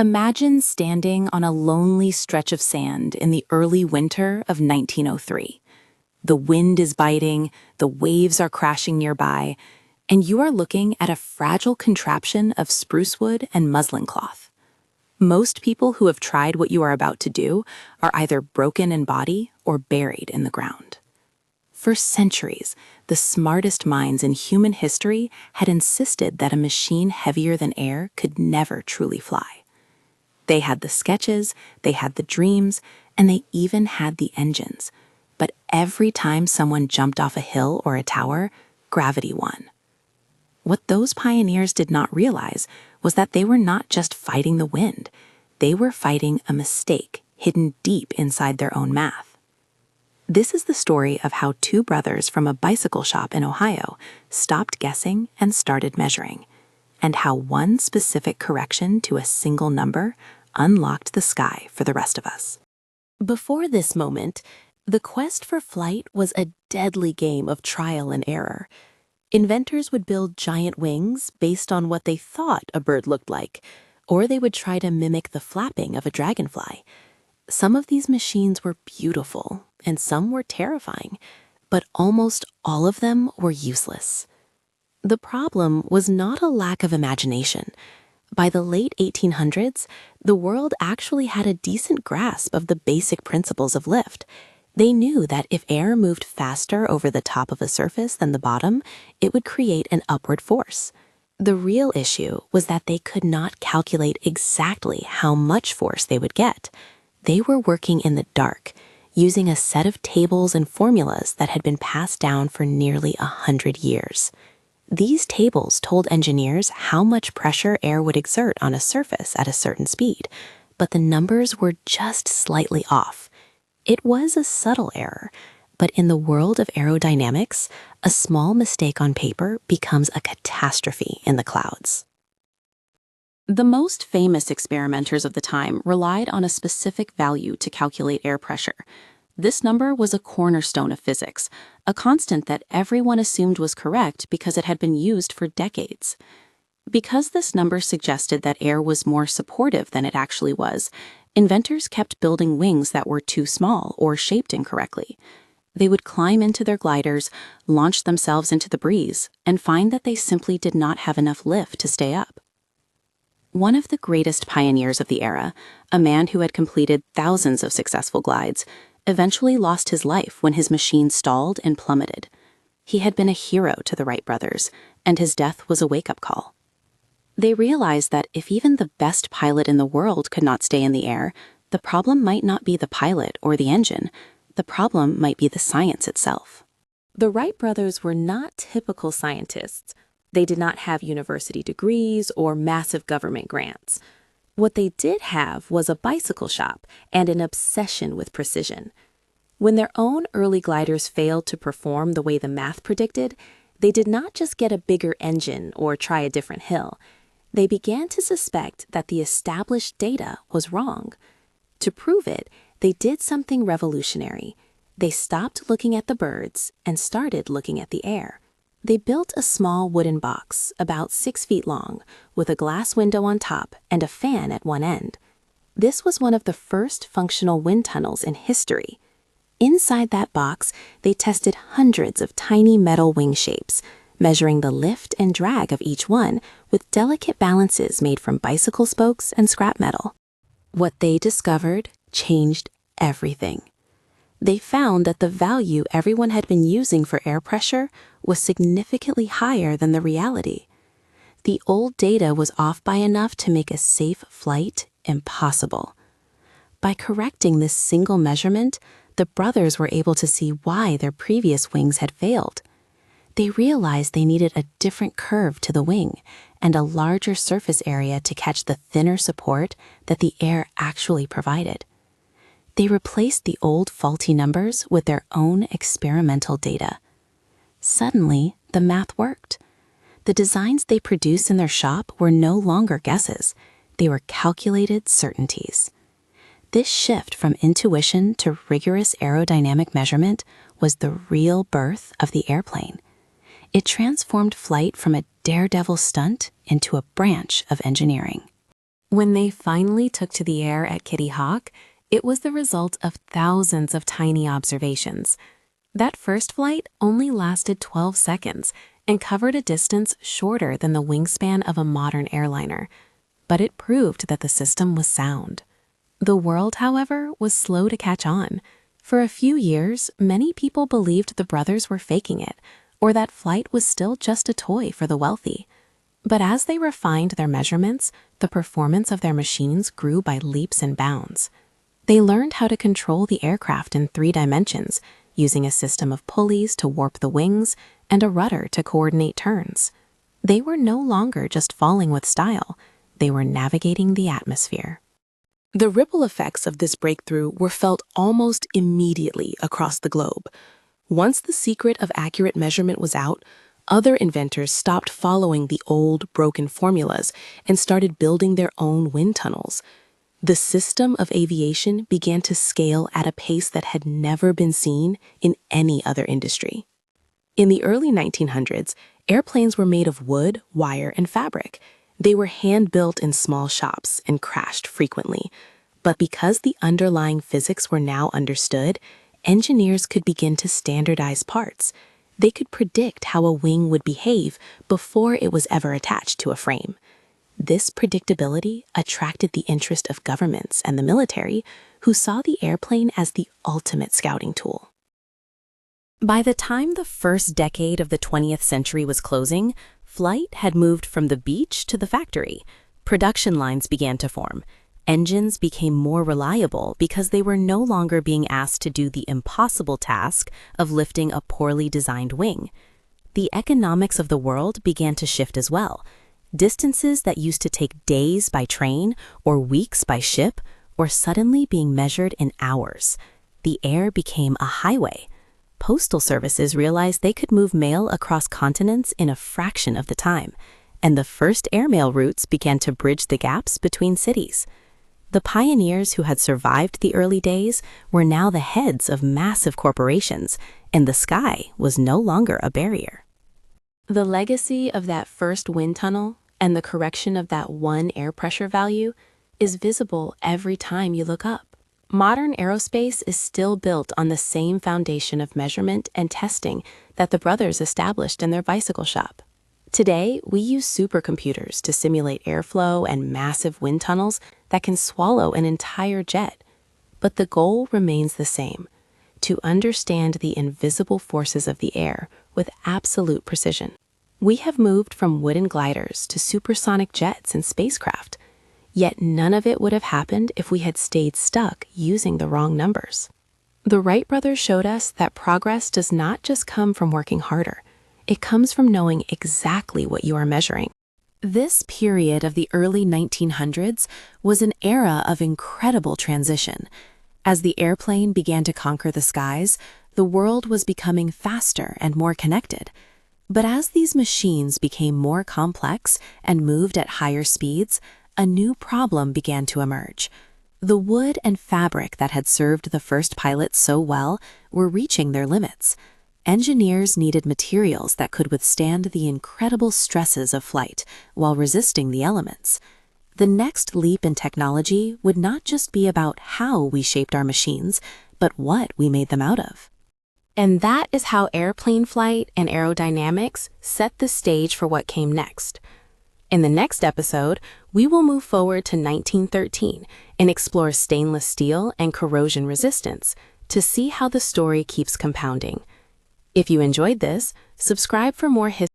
Imagine standing on a lonely stretch of sand in the early winter of 1903. The wind is biting, the waves are crashing nearby, and you are looking at a fragile contraption of spruce wood and muslin cloth. Most people who have tried what you are about to do are either broken in body or buried in the ground. For centuries, the smartest minds in human history had insisted that a machine heavier than air could never truly fly. They had the sketches, they had the dreams, and they even had the engines. But every time someone jumped off a hill or a tower, gravity won. What those pioneers did not realize was that they were not just fighting the wind. They were fighting a mistake hidden deep inside their own math. This is the story of how two brothers from a bicycle shop in Ohio stopped guessing and started measuring, and how one specific correction to a single number unlocked the sky for the rest of us. Before this moment, the quest for flight was a deadly game of trial and error. Inventors would build giant wings based on what they thought a bird looked like, or they would try to mimic the flapping of a dragonfly. Some of these machines were beautiful, and some were terrifying, but almost all of them were useless. The problem was not a lack of imagination. By the late 1800s, the world actually had a decent grasp of the basic principles of lift. They knew that if air moved faster over the top of a surface than the bottom, it would create an upward force. The real issue was that they could not calculate exactly how much force they would get. They were working in the dark, using a set of tables and formulas that had been passed down for nearly 100 years. These tables told engineers how much pressure air would exert on a surface at a certain speed, but the numbers were just slightly off. It was a subtle error, but in the world of aerodynamics, a small mistake on paper becomes a catastrophe in the clouds. The most famous experimenters of the time relied on a specific value to calculate air pressure. This number was a cornerstone of physics, a constant that everyone assumed was correct because it had been used for decades. Because this number suggested that air was more supportive than it actually was, inventors kept building wings that were too small or shaped incorrectly. They would climb into their gliders, launch themselves into the breeze, and find that they simply did not have enough lift to stay up. One of the greatest pioneers of the era, a man who had completed thousands of successful glides, eventually lost his life when his machine stalled and plummeted. He had been a hero to the Wright brothers, and his death was a wake-up call. They realized that if even the best pilot in the world could not stay in the air, the problem might not be the pilot or the engine. The problem might be the science itself. The Wright brothers were not typical scientists. They did not have university degrees or massive government grants. What they did have was a bicycle shop and an obsession with precision. When their own early gliders failed to perform the way the math predicted, they did not just get a bigger engine or try a different hill. They began to suspect that the established data was wrong. To prove it, they did something revolutionary. They stopped looking at the birds and started looking at the air. They built a small wooden box, about 6 feet long, with a glass window on top and a fan at one end. This was one of the first functional wind tunnels in history. Inside that box, they tested hundreds of tiny metal wing shapes, measuring the lift and drag of each one with delicate balances made from bicycle spokes and scrap metal. What they discovered changed everything. They found that the value everyone had been using for air pressure was significantly higher than the reality. The old data was off by enough to make a safe flight impossible. By correcting this single measurement, the brothers were able to see why their previous wings had failed. They realized they needed a different curve to the wing and a larger surface area to catch the thinner support that the air actually provided. They replaced the old faulty numbers with their own experimental data. Suddenly, the math worked. The designs they produced in their shop were no longer guesses. They were calculated certainties. This shift from intuition to rigorous aerodynamic measurement was the real birth of the airplane. It transformed flight from a daredevil stunt into a branch of engineering. When they finally took to the air at Kitty Hawk, it was the result of thousands of tiny observations. That first flight only lasted 12 seconds and covered a distance shorter than the wingspan of a modern airliner. But it proved that the system was sound. The world, however, was slow to catch on. For a few years, many people believed the brothers were faking it, or that flight was still just a toy for the wealthy. But as they refined their measurements, the performance of their machines grew by leaps and bounds. They learned how to control the aircraft in 3 dimensions, using a system of pulleys to warp the wings and a rudder to coordinate turns. They were no longer just falling with style, they were navigating the atmosphere. The ripple effects of this breakthrough were felt almost immediately across the globe. Once the secret of accurate measurement was out, other inventors stopped following the old, broken formulas and started building their own wind tunnels. The system of aviation began to scale at a pace that had never been seen in any other industry. In the early 1900s, airplanes were made of wood, wire, and fabric. They were hand-built in small shops and crashed frequently. But because the underlying physics were now understood, engineers could begin to standardize parts. They could predict how a wing would behave before it was ever attached to a frame. This predictability attracted the interest of governments and the military, who saw the airplane as the ultimate scouting tool. By the time the first decade of the 20th century was closing, flight had moved from the beach to the factory. Production lines began to form. Engines became more reliable because they were no longer being asked to do the impossible task of lifting a poorly designed wing. The economics of the world began to shift as well. Distances that used to take days by train or weeks by ship were suddenly being measured in hours. The air became a highway. Postal services realized they could move mail across continents in a fraction of the time, and the first airmail routes began to bridge the gaps between cities. The pioneers who had survived the early days were now the heads of massive corporations, and the sky was no longer a barrier. The legacy of that first wind tunnel and the correction of that one air pressure value is visible every time you look up. Modern aerospace is still built on the same foundation of measurement and testing that the brothers established in their bicycle shop. Today, we use supercomputers to simulate airflow and massive wind tunnels that can swallow an entire jet. But the goal remains the same: to understand the invisible forces of the air with absolute precision. We have moved from wooden gliders to supersonic jets and spacecraft, yet none of it would have happened if we had stayed stuck using the wrong numbers. The Wright brothers showed us that progress does not just come from working harder. It comes from knowing exactly what you are measuring. This period of the early 1900s was an era of incredible transition. As the airplane began to conquer the skies, the world was becoming faster and more connected. But as these machines became more complex and moved at higher speeds, a new problem began to emerge. The wood and fabric that had served the first pilots so well were reaching their limits. Engineers needed materials that could withstand the incredible stresses of flight while resisting the elements. The next leap in technology would not just be about how we shaped our machines, but what we made them out of. And that is how airplane flight and aerodynamics set the stage for what came next. In the next episode, we will move forward to 1913 and explore stainless steel and corrosion resistance to see how the story keeps compounding. If you enjoyed this, subscribe for more history.